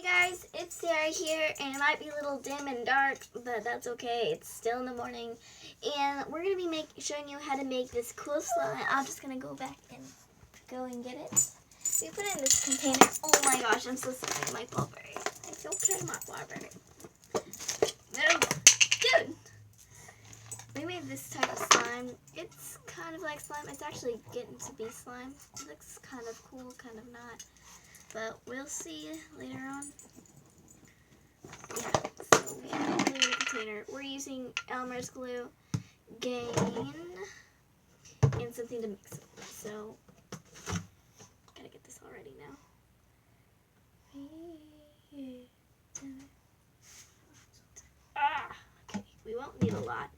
guys, it's Sarah here, and it might be a little dim and dark, but that's okay. It's still in the morning, and we're gonna be showing you how to make this cool slime. I'm just gonna go back and get it. We put it in this container. Oh my gosh, I'm so sorry, my Blueberry. It's okay, my Blueberry. No, dude. We made this type of slime. It's kind of like slime. It's actually getting to be slime. It looks kind of cool, kind of not. But we'll see later on. Yeah, so we have glue in the container. We're using Elmer's glue, Gain, and something to mix it. So, gotta get this all ready now. Okay, we won't need a lot.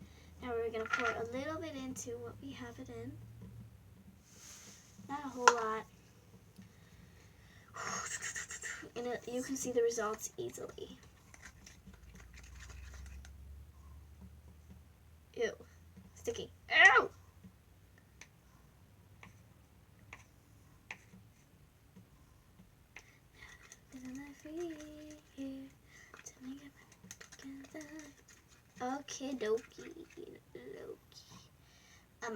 Now we're gonna pour a little bit into what we have it in. Not a whole lot. And you can see the results easily. Ew, sticky. Ow! Okay, dokie.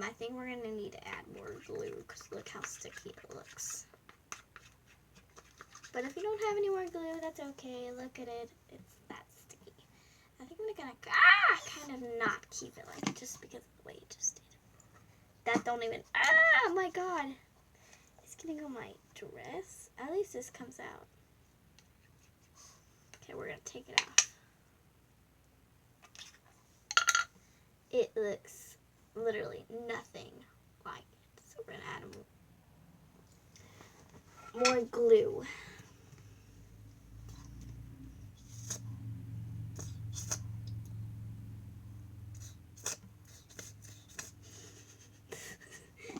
I think we're gonna need to add more glue because look how sticky it looks. But if you don't have any more glue, that's okay. Look at it. It's that sticky. I think I'm gonna kind of not keep it like just because of the way it just did. That don't even, oh my god. It's getting on my dress. At least this comes out. Okay, we're gonna take it off. It looks literally nothing like it. So we're gonna add more glue.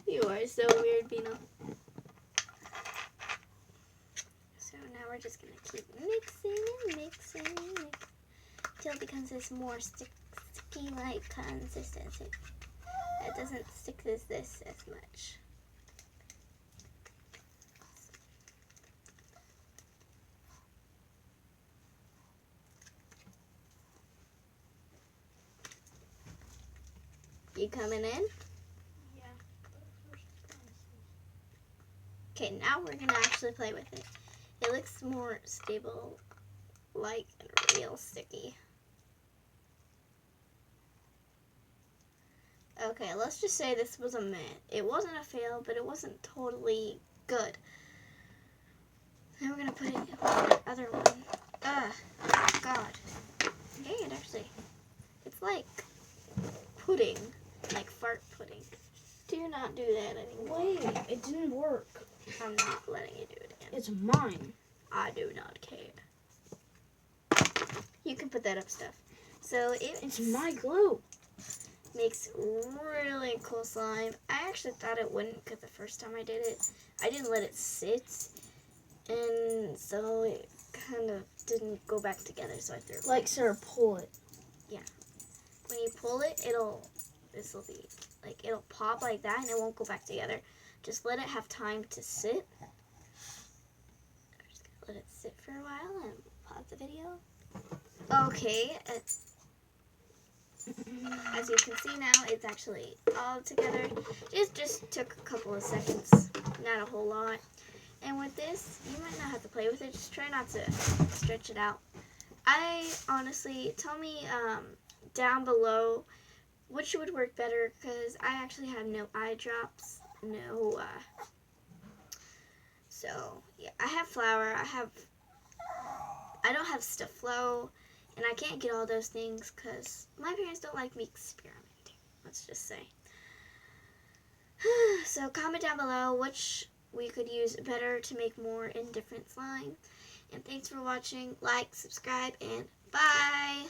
You are so weird, Bino. So now we're just gonna keep mixing and mixing until it becomes this more sticky-like consistency. It doesn't stick this as much. You coming in? Okay, now we're gonna actually play with it. It looks more stable, like and real sticky. Okay, let's just say this was a meh. It wasn't a fail, but it wasn't totally good. Now we're gonna put it in the other one. God. Hey, it actually, it's like pudding, like fart pudding. Do not do that anymore. Wait, it didn't work. I'm not letting you do it again. It's mine. I do not care. You can put that up stuff. So it's my glue. Makes really cool slime. I actually thought it wouldn't because the first time I did it, I didn't let it sit. And so it kind of didn't go back together. So I threw it. Like, Sarah, pull it. Yeah. When you pull it, it'll pop like that and it won't go back together. Just let it have time to sit. I'm just gonna let it sit for a while and pause the video. Okay. As you can see now, it's actually all together. It just took a couple of seconds, not a whole lot. And with this, you might not have to play with it. Just try not to stretch it out. Honestly, tell me down below which would work better, because I actually have no eye drops. So yeah, I have flour. I don't have stuff flow, and I can't get all those things because my parents don't like me experimenting. Let's just say. So comment down below which we could use better to make more and different slime. And thanks for watching. Like, subscribe, and bye.